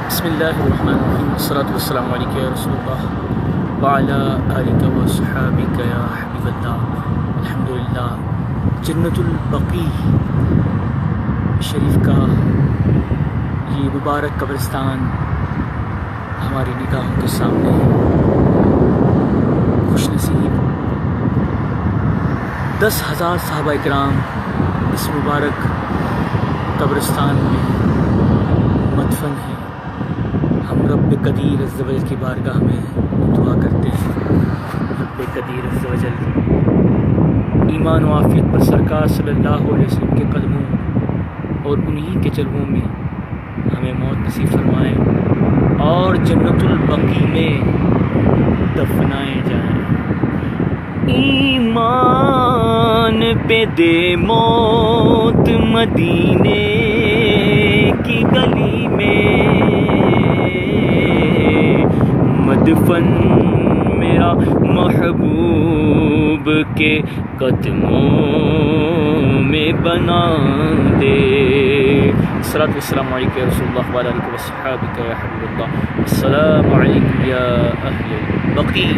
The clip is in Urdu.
بسم اللہ الرحمن الرحیم والصلاة والسلام علیکہ یا رسول اللہ وعلی آلک وصحابک یا حبیب اللہ۔ الحمدللہ، جنت البقیع شریف کا یہ مبارک قبرستان ہماری نگاہوں کے سامنے ہے۔ خوش نصیب 10,000 صحابہ اکرام اس مبارک قبرستان میں مدفن ہیں۔ ہم رب قدیر عز و جل کی بارگاہ میں دعا کرتے ہیں، رب قدیر عز و جل ایمان و عافیت پر سرکار صلی اللہ علیہ وسلم کے قدموں اور انہی کے جلووں میں ہمیں موت نصیب فرمائیں اور جنت البقیع میں دفنائے جائیں۔ ایمان پہ دے موت مدینے کی گلی میں، مدفن میرا محبوب کے قدموں میں بنا دے۔ الصلاۃ والسلام علیکم یا رسول اللہ وعلی آلہ وصحبہ یا حبیب اللہ۔ السلام علیکم یا اہل البقیع۔